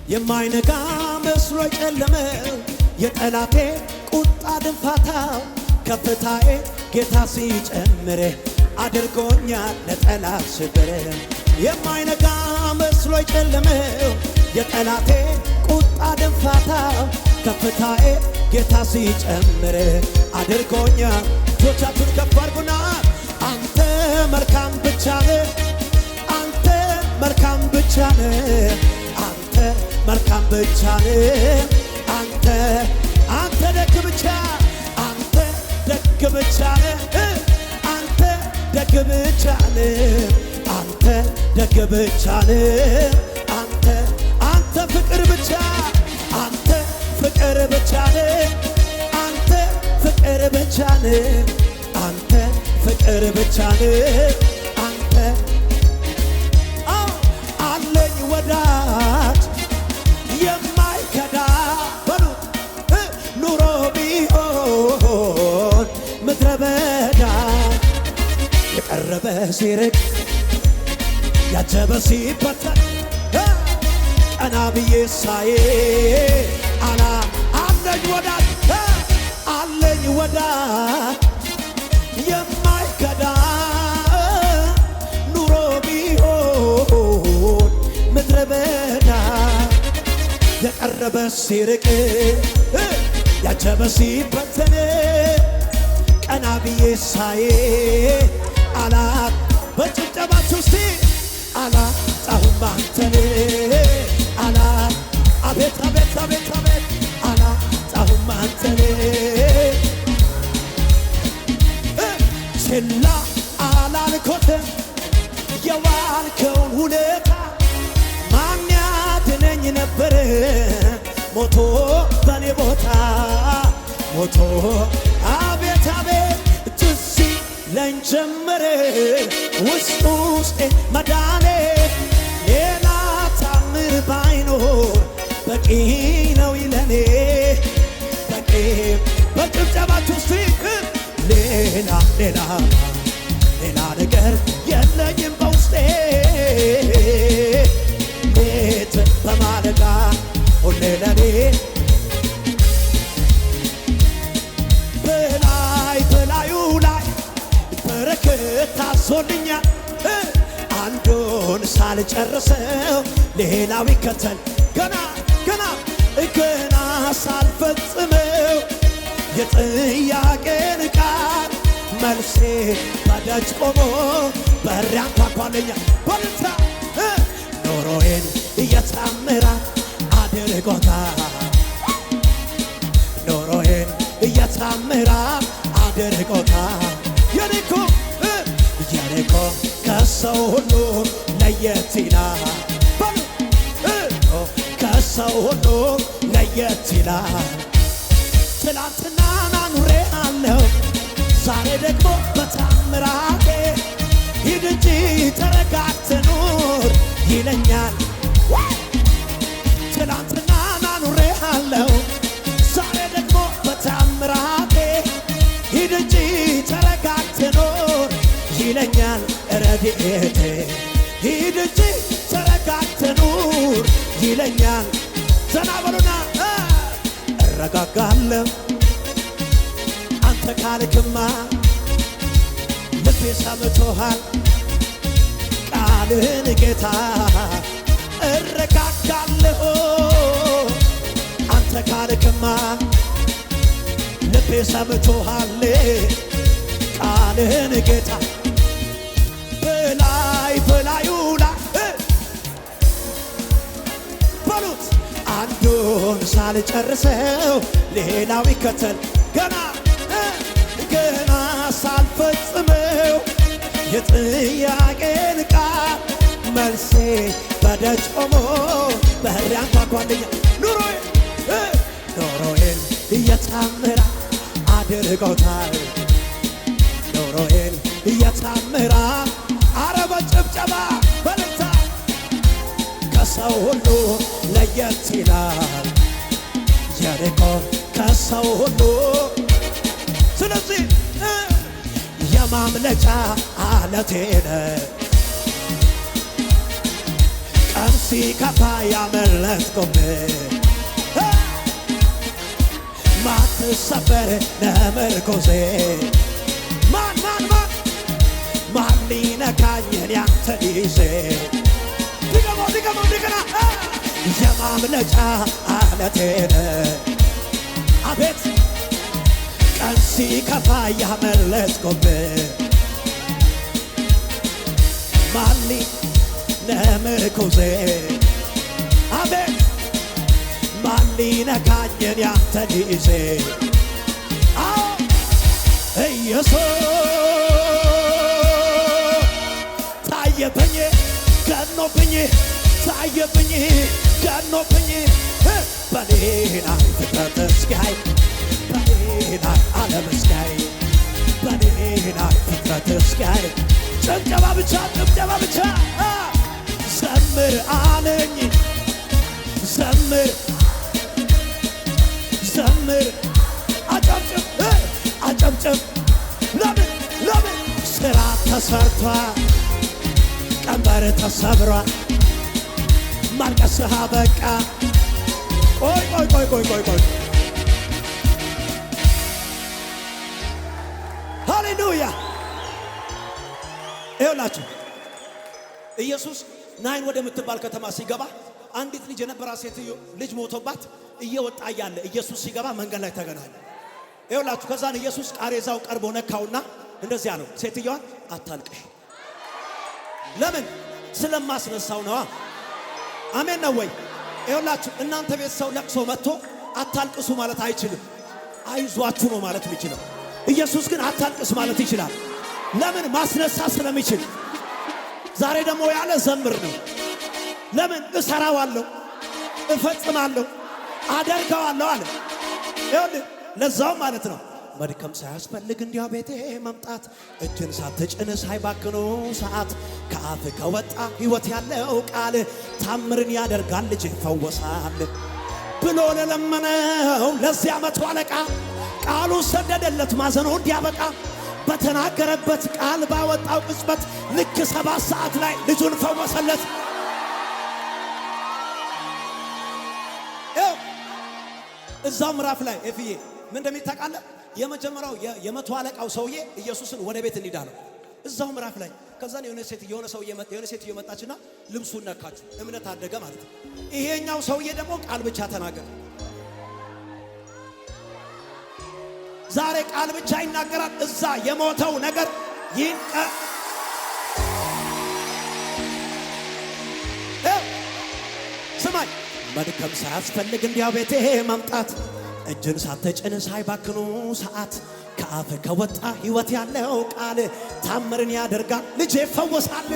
የማይነጋ መስሎ ጨለመው የጠላቴ ቁጣ ድንፋታው ከፍታዬ ጌታ ሲጨምር አድርጎኛል ለጠላት ሽብር የማይነጋ መስሎ ጨለመው የጠላቴ ቁጣ ድንፋታው ከፍታዬ ጌታ ሲጨምር አድርጎኛል ጆቻችሁን ከፍ አድርጉና አንተ መልካም ብቻ ነህ አንተ መልካም ብቻ ነህ አንተ መልካም ብቻ ነህ አንተ ደግ ብቻ አንተ ደግ ብቻ ነህ አንተ ደግ ብቻ ነህ አንተ ደግ ብቻ ነህ አንተ ፍቅር ብቻ አንተ ፍቅር ብቻ ነህ አንተ ፍቅር ብቻ ነህ አንተ ፍቅር ብቻ ነህ አንተ አለኝ ወዳጅ የማይከዳ በሉት ኑሮ ቢሆን ምድረ በዳ የቀረበ ሲርቅ ያጀበ ሲበተን ቀና ብዬ ሳዬ አለኝ ወዳጅ የማይከዳ ኑሮ ቢሆን ምድረ በዳ የቀረበ ሲርቅ ያጀበ ሲበተን ቀና ብዬ ሳዬ በጭብጨባችሁ እስቲ አላጣሁም አንተን አቤት አቤት አቤት አቤት አላጣሁም አንተን ችላ አላልኮትም የዋልከውን ውለታ ማን ያድነኝ ነበር ሞቶ በኔ ቦታ ሞቶ አቤት አቤት ትዝ ይለኝ ጀመረ ውስጤ መዳኔ ሌላ ታምር ባይኖር በቂ ነው ይለኔ በቂ በጭብጨባችሁ እስቲ ሌላ ነገር የለኝም በውስጤ ሌት በማለዳ ሁሌ ለኔ በላዩ ላይ በረከት ታዞልኛል አንዱን ሳልጨርሰው ሌላው ይከተል ገና ሳልፈጽመው የጥያቄን ቃል መልሴ በደጅ ቆሞ በር ያንኳኳልኛል በልታ ኖሮዬን እየታምራት አድርጎታል ኖሮዬን እየታምራት አድርጎታል የኔኮ ከሰው ሁሉ ለየት ይላል ከሰው ሁሉ ለየት ይላል ትላንትና ኑሬ አለው ዛሬ ደግሞ በታምራቴ ሂድ እንጂ ተረጋግተህ ኑር ይለኛል ትላንትና ኑሬ አለው ዛሬ ደግሞ በታምራቴ ሂድ እንጂ ተረጋግተህ ኑር ይለኛል ረድኤቴ ሂድ እንጂ ተረጋግተህ ኑር ይለኛል ዘና በሉና እረጋጋለሁ አንተ ካልክማ ልቤ ሰምቶሃል ቃልህን ጌታ እረጋጋለሁ አንተ ካልክማ ልቤ ሰምቶሃል ቃልህን ጌታ በላዩ ላይ በሉት አንዱን ሳልጨርሰው ሌላው ይከተል ገና ሳልፈጽመው የጥያቄን ቃል መልሴ በደጅ ቆሞ በር ያንኳኳልኛል ኑሮዬን እየታምራት አድርጎታል ኑሮዬን እየታምራት አረ በጭብጨባ በልታ ከሰው ሁሉ ለየት ይላል የኔኮ ከሰው ሁሉ ስለዚህ የማምለጫ አለቴ ነህ ቀን ሲከፋ ያመለጥኩብህ ማትሰበር ለምርኮሴ ማን ሊነካኝን ያንተ ጊዜ ድገመው የማምለጫ አለቴን አቤት ቀን ሲከፋ ያመለጥኩብህ ማን ለምርኮሴ አቤት ማን ሊነካኝን ያንተ ጊዜ ኢየሱስ ታየብኝ ገኖብኝ ታየብኝ ገኖብኝ በኔ ላይ ፍጥረት እስኪያይ በኔ ላይ ዓለም እስኪያይ በኔ ላይ ፍጥረት እስኪያይ ጭብጨባ ብቻ ዘምር አለኝ ዘምር አጨብጭብ ለምን ስራ ተሰርቷል ቀንበር ተሰብሯል ማልቀስህ በቃ ቆይ ሃሌሉያ ይኸውላችሁ ኢየሱስ ናይን ወደምትባል ከተማ ሲገባ አንዲት ልጅ የነበራት ሴትዮ ልጅ ሞቶባት እየወጣ እያለ ኢየሱስ ሲገባ መንገድ ላይ ተገናኘ። ይኸውላችሁ ከዛን ኢየሱስ ቃሬዛው ቀርቦ ነካውና እንደዚህ አለው፣ ሴትዮዋን አታልቅሽ። ለምን? ስለማስነሳው ነዋ። አሜን ነው ወይ? ይኸውላችሁ እናንተ ቤት ሰው ለቅሶ መጥቶ አታልቅሱ ማለት አይችልም። አይዟችሁ ነው ማለት የሚችለው። ኢየሱስ ግን አታልቅስ ማለት ይችላል። ለምን? ማስነሳት ስለሚችል። ዛሬ ደግሞ ያለ ዘምር ነው። ለምን? እሰራዋለሁ፣ እፈጽማለሁ፣ አደርገዋለሁ አለ። ይኸውልህ ለዛው ማለት ነው መድከም ሳያስፈልግ እንዲያው ቤቴ መምጣት እጅን ሳትጭን ሳይባክኑ ሰዓት ከአፍ ከወጣ ሕይወት ያለው ቃል ታምርን ያደርጋል ልጅ ይፈወሳል ብሎ ለለመነው ለዚያ መቶ አለቃ ቃሉ ሰደደለት ማዘኑ እንዲያበቃ በተናገረበት ቃል ባወጣው ቅጽበት ልክ 7 ሰዓት ላይ ልጁን ፈወሰለት። እዛው ምዕራፍ ላይ ኤፍዬ ምን እንደሚታቃለ የመጀመሪያው የመቶ አለቃው ሰውዬ ኢየሱስን ወደ ቤት እንዲዳ ነው። እዛው ምዕራፍ ላይ ከዛን የሆነ ሴትዮ መጣችና ልብሱን ነካችሁ፣ እምነት አደገ ማለት ነው። ይሄኛው ሰውዬ ደግሞ ቃል ብቻ ተናገረ። ዛሬ ቃል ብቻ ይናገራል። እዛ የሞተው ነገር ስማኝ፣ መድከም ሳያስፈልግ እንዲያው ቤቴ መምጣት እጅን ሳትጭን ሳይባክኑ ሰዓት ከአፍ ከወጣ ሕይወት ያለው ቃል ታምርን ያደርጋል ልጅ ይፈወሳል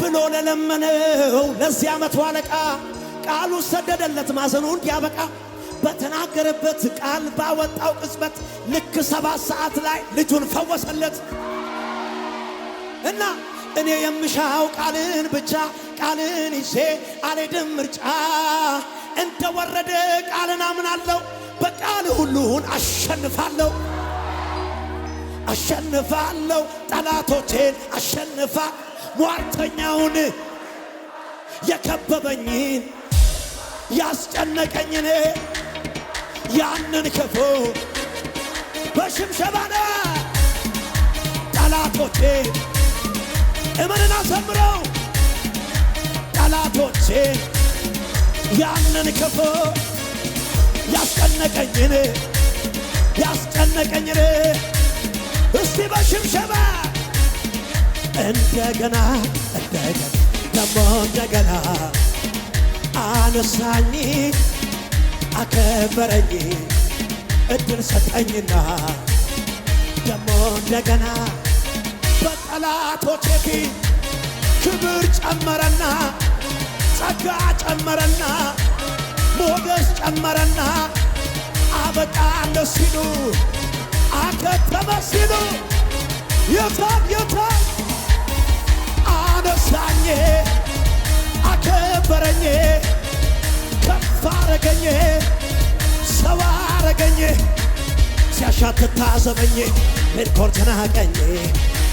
ብሎ ለለመነው ለዚያ መቶ አለቃ ቃሉ ሰደደለት ማዘኑ እንዲያበቃ በተናገረበት ቃል ባወጣው ቅጽበት ልክ 7 ሰዓት ላይ ልጁን ፈወሰለት። እና እኔ የምሻው ቃልን ብቻ ቃልን ይዤ አልሄድም ምርጫ እንደወረደ ቃልን አምናለሁ በቃል ሁሉን አሸንፋለሁ ጠላቶቼን አሸንፋ ሟርተኛውን የከበበኝን ያስጨነቀኝን ያንን ክፉ በሽምሸባነ ጠላቶቼን እምንን አሰምረው ጠላቶቼን ያንን ክፉ ያስጨነቀኝን እስቲ በሽምሸባ እንደገና ደሞ እንደገና አነሳኝ አከበረኝ እድል ሰጠኝና ደሞ እንደገና በጠላቶቼ ፊት ክብር ጨመረና ጸጋ ጨመረና ሞገስ ጨመረና አበቃለ ሲሉ አከተመ ሲሉ የታ አነሳኝ አከበረኝ ከፍ አረገኝ ሰው አረገኝ ሲያሻትት ታዘበኝ ሜድኮር ተናቀኝ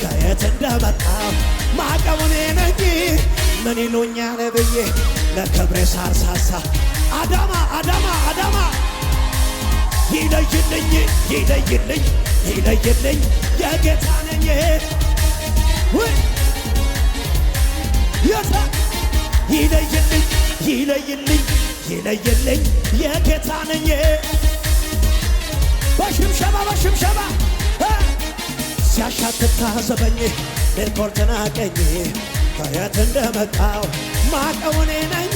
ከየት እንደመጣ ማቀሙኔ ነኝ ምን ይሉኛል ብዬ ለክብሬ ሳርሳሳ አዳማ አዳማ አዳማ ይለይልኝ ይለይልኝ ይለይልኝ የጌታ ነኝ ወይ የታ ይለይልኝ ይለይልኝ ይለይልኝ የጌታ ነኝ በሽምሸባ በሽምሸባ ሲያሻትት ታዘበኝ ልኮር ተናቀኝ ከየት እንደመጣው ማቀውኔ ነኝ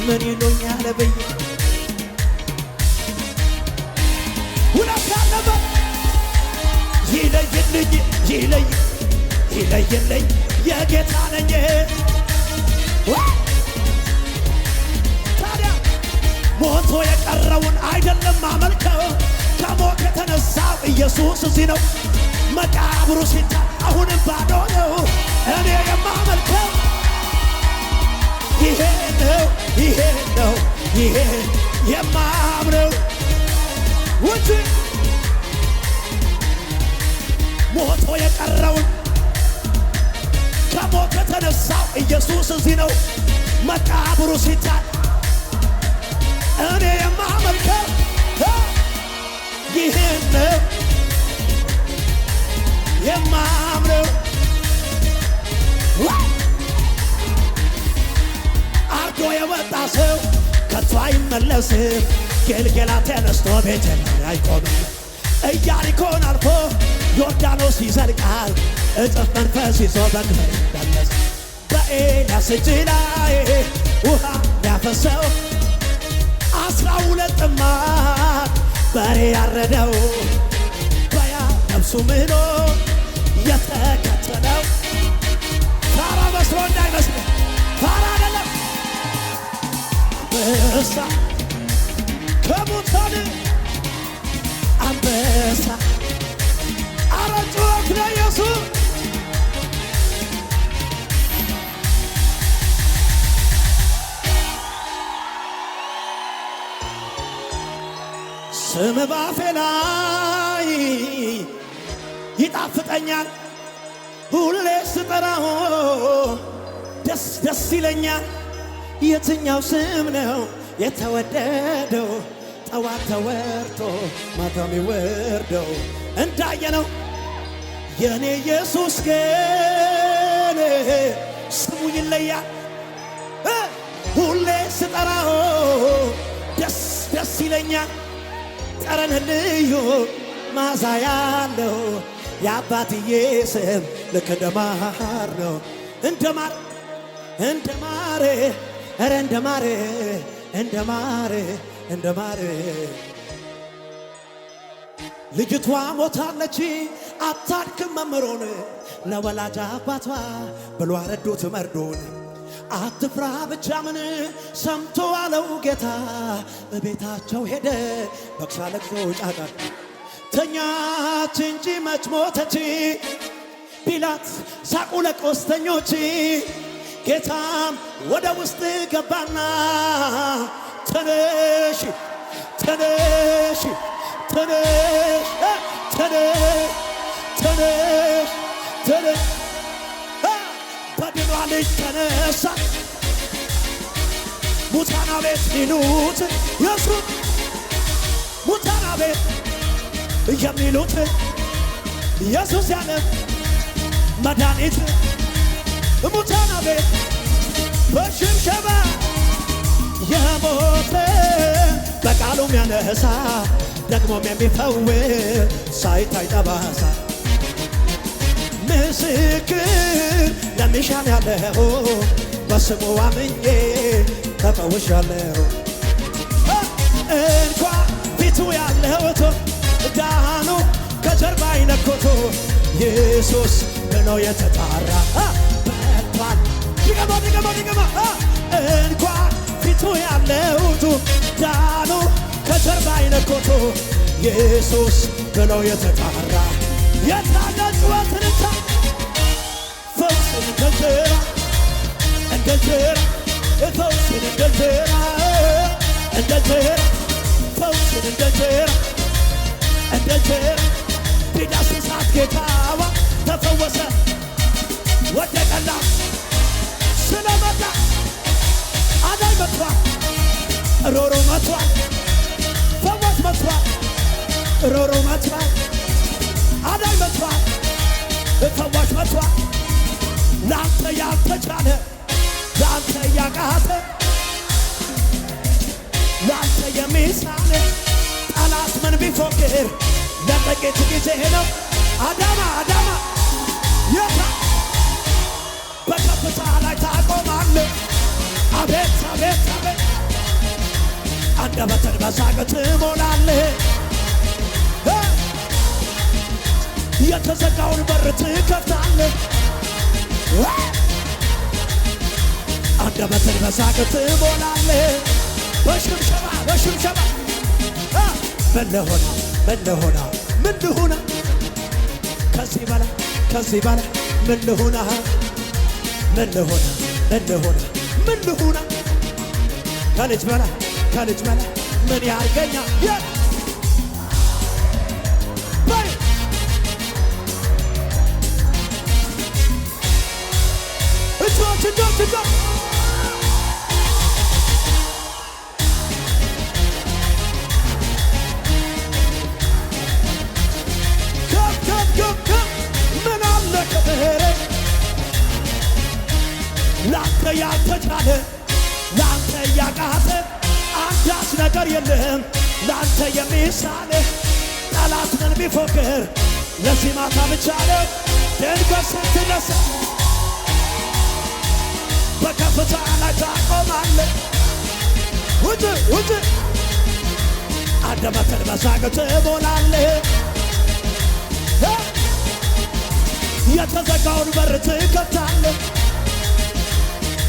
ምን ይሉኛል ብዬ ሁለት ያለበት ይለይልኝ ይለይልኝ የጌታ ነኝ ታዲያ ሞቶ የቀረውን አይደለም ማመልከው ከሞት የተነሳው ኢየሱስ እዚህ ነው መቃብሩ ሲታ አሁንም ባዶ ነው እኔ የማመልከው ይሄ ነው ይሄ ነው ይሄ የማምነው ውጪ ሞቶ የቀረውን ከሞት የተነሳው ኢየሱስ እዚህ ነው መቃብሩ ሲታይ እኔ የማመልከው ይሄን ነው የማምነው አርጎ የወጣ ሰው ከቶ አይመለስም ጌልጌላ ተነስቶ ቤቴን አይቆምም ኢያሪኮን አልፎ ዮርዳኖስ ይዘልቃል እጥፍ መንፈስ ይዞ በክብር ይመለስ በኤልያስ እጅ ላይ ውሃ ያፈሰው 12 ጥማድ በሬ ያረደው በያ ነፍሱ ምሎ የተከተለው ፋራ መስሎ እንዳይመስል ፋራ አይደለም አንበሳ ከሙታን አንበሳ አረጮክ ለኢየሱስ ስም ባፌ ላይ ይጣፍጠኛል ሁሌ ስጠራው ደስ ደስ ይለኛል የትኛው ስም ነው የተወደደው ጠዋት ተወርቶ ማታም ይወርደው እንዳየነው የኔ ኢየሱስ ግን ስሙ ይለያል ሁሌ ስጠራው ደስ ደስ ይለኛል ጠረን ልዩ ማዛ ያለው የአባትዬ ስም ልክ እንደ ማር ነው እንደ ማር እንደ ማር ኧረ እንደ ማር እንደ ማር እንደ ማር ልጅቷ ሞታለች አታድክም መምሮን ለወላጅ አባቷ ብሎ አረዱት መርዶን አትፍራ ብቻ ምን ሰምቶ አለው ጌታ በቤታቸው ሄደ በክሳ ለቅሶ ጫቃ ተኛች እንጂ መች ሞተች ቢላት ሳቁ ለቆስተኞች ጌታም ወደ ውስጥ ገባና ተነሽ ተነሽ ተነሽ ተነሽ ተነሽ ተነሽ በድኗ ልጅ ተነሳ ሙታና ቤት ሚሉት ኢየሱስ ሙታና ቤት የሚሉት ኢየሱስ ያለ መድኃኒት ሙታና ቤት በሽብሸባ የሞተ በቃሉም ያነሳ ደግሞም የሚፈውስ ሳይታይ ጠባሳ ምስክር ለሚሻል ያለው በስሙ አምኜ ተፈውሻለሁ እንኳን ፊቱ ያለውቶ ዳኑ ከጀርባ ይነኮቶ ኢየሱስ ብሎ የተጣራ በቷል ድገማ ድገማ ድገማ እንኳን ፊቱ ያለውቱ ዳኑ ከጀርባ ይነኮቶ ኢየሱስ ብሎ የተጣራ የታለ ጩኸትንታ ፈውስን እንደንጀራ እንደንጀራ ፈውስን እንደንጀራ እንደንጀራ ፈውስን እንደንጀራ እንደንጀራ ቢዳስሳት ጌታዋ ተፈወሰ ወደቀና ስለመጣ አዳኝ መጥቷል፣ ሮሮ መጥቷል፣ ፈዋሽ መጥቷል፣ ሮሮ መጥቷል፣ አዳኝ መጥቷል፣ ፈዋሽ መጥቷል። ላንተ ያልተቻለ ላንተ ያቃተ ላንተ የሚሳነ ጠላት ምን ቢፎክር ለጥቂት ጊዜ ነው። አዳማ አዳማ የታ በከፍታ ላይ ታቆማለህ። አቤት አቤት አቤት አንደበትን በሳቅ ትሞላለህ። የተዘጋውን በር ትከፍታለህ። አንደበትን በሳቅ ትሞላለህ። በሽብሸባ በሽብሸባ ምን ልሆና ምን ልሆና ምን ልሆና ከዚህ በላይ ከዚህ በላይ ምን ልሆና ምን ልሆና ምን ልሆና ምን ልሆና ከልጅ በላይ ከልጅ በላይ ምን ያርገኛ በይ እጆች እጆች እጆች ምን አለ ክብር ላንተ ያልተቻለ ላንተ ያቃተ አንዳች ነገር የለም ላንተ የሚሳነ ጠላት ምን ቢፎክር ለዚህ ማታ ብቻ ነው ድንገት ስትነሳ በከፍታ ላይ ታቆማለህ። ውጭ ውጭ አንደበትን በሳቅ ትሞላለህ። የተዘጋውን በር ትከፍታለህ።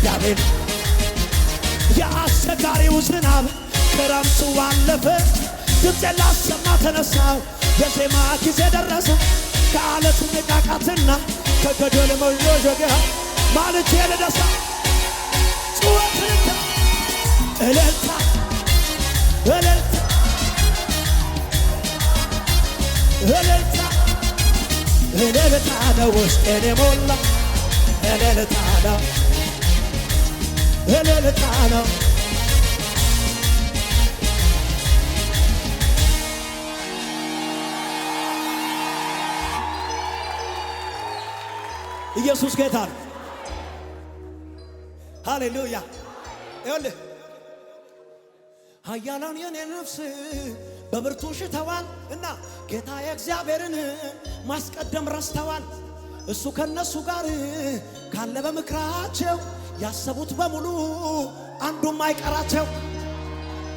ያቤት የአስቸጋሪው ዝናብ ክረምቱ ባለፈ ድምፄን ላሰማ ተነሳው የዜማ ጊዜ ደረሰ። ከዓለቱ ንቃቃትና ከገደል መወዠጊያ ማልጄ ልነሳ ጩኸት እልልታ እልልታ እልልታ እልልታ ነው ውስጤን የሞላ እልልታ ነው እልልታ ነው። ኢየሱስ ጌታ ነው። ሃሌሉያ። ይኸውልህ ኃያላን የኔ ነፍስ በብርቱ ሽተዋል እና ጌታ የእግዚአብሔርን ማስቀደም ረስተዋል። እሱ ከነሱ ጋር ካለ በምክራቸው ያሰቡት በሙሉ አንዱም አይቀራቸው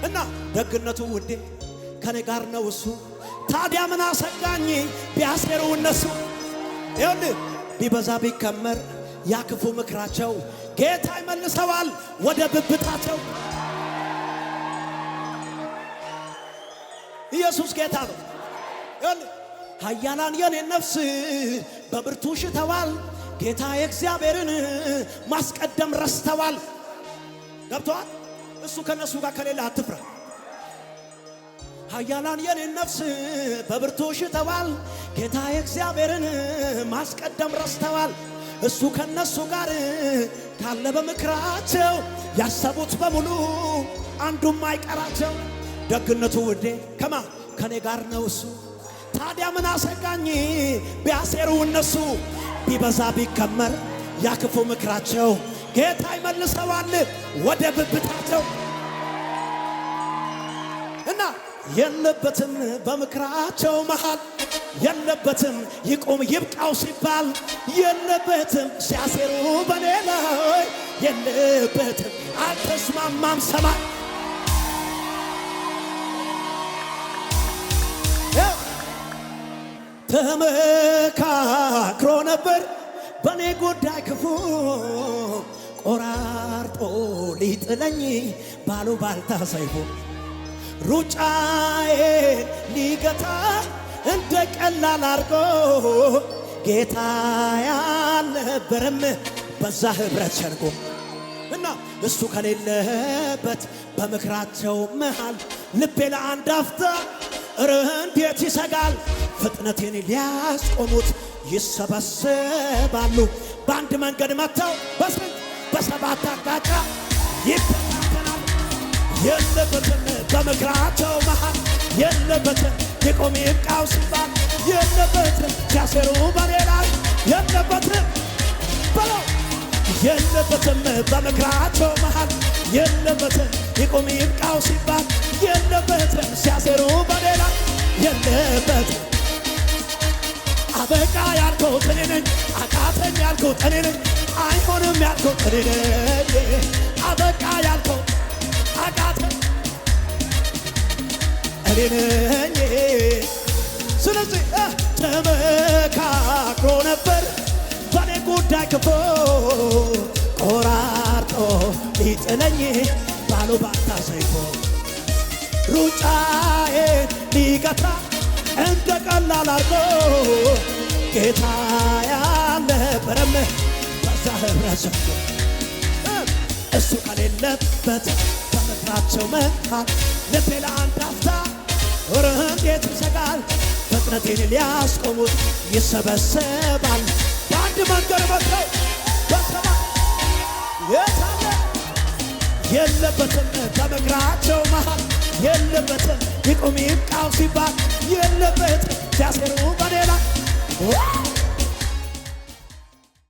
እና ደግነቱ ውዴ ከኔ ጋር ነው እሱ ታዲያ ምን አሰጋኝ ቢያሴሩ እነሱ። ይኸውልህ ቢበዛ ቢከመር ያክፉ ምክራቸው ጌታ ይመልሰዋል ወደ ብብታቸው። ኢየሱስ ጌታ ነው። ኃያላን የኔ ነፍስ በብርቱ ሽተዋል ጌታ የእግዚአብሔርን ማስቀደም ረስተዋል። ገብቶሃል? እሱ ከነሱ ጋር ከሌለ አትፍራ። ኃያላን የኔ ነፍስ በብርቱ ሽተዋል ጌታ የእግዚአብሔርን ማስቀደም ረስተዋል። እሱ ከነሱ ጋር ካለ በምክራቸው ያሰቡት በሙሉ አንዱም አይቀራቸው። ደግነቱ ውዴ ከማ ከኔ ጋር ነው እሱ ታዲያ ምን አሰጋኝ ቢያሴሩ እነሱ። ቢበዛ ቢከመር ያክፉ ምክራቸው ጌታ ይመልሰዋል ወደ ብብታቸው እና የለበትም በምክራቸው መሃል የለበትም ይቁም ይብቃው ሲባል የለበትም ሲያሴሩ በኔ ላይ የለበትም አልተስማማም ሰማይ ተመካክሮ ነበር በኔ ጉዳይ ክፉ ቆራርጦ ሊጥለኝ ባሉ ባልታ ሰይፉ ሩጫዬን ሊገታ እንደ ቀላል አርጎ ጌታ ያልነበረም በዛ ህብረት ሸንጎ እና እሱ ከሌለበት በምክራቸው መሃል ልቤ ለአንድ አፍታ እንዴት ይሰጋል። ፍጥነቴን ሊያስቆሙት ይሰበሰባሉ በአንድ መንገድ መጥተው በሰባት አቅጣጫ ይበታተናል። የለበትም በምክራቸው መሃል የለበትም ይቆም ይብቃው ሲባል የለበትም ሲያሴሩ በኔ ላይ የለበትም በለው የለበትም በምክራቸው መሃል የለበትም ይቆም ይብቃው ሲባል የለበትም ሲያሴሩ በኔ ላይ የለበትም። አበቃ ያልኩት እኔ ነኝ፣ አቃተኝ ያልኩት እኔ ነኝ፣ አይሆንም ያልኩት እኔ ነኝ። አበቃ ያልኩት አቃተኝ እኔ ነኝ። ስለዚህ ተመካክሮ ነበር በኔ ጉዳይ ክፉ ቆራርጦ ሊጥለኝ ባሉባልታ ሰይፎ ሩጫዬን ሊገታ እንደ ቀላል አርጎ ጌታ ያልነበረም በዛ ህብረተሰብ እሱ ከሌለበት በምክራቸው መሃል ልቤ ለአንድ አፍታ ኧረ እንዴት ይሰጋል። ፍጥነቴን ሊያስቆሙት ይሰበሰባል በአንድ መንገድ መጥተው በሰማይ የታለ የለበትም በምክራቸው መሃል የለበትም ይቁም ይብቃው ሲባል የለበትም ሲያሴሩ በኔ ላይ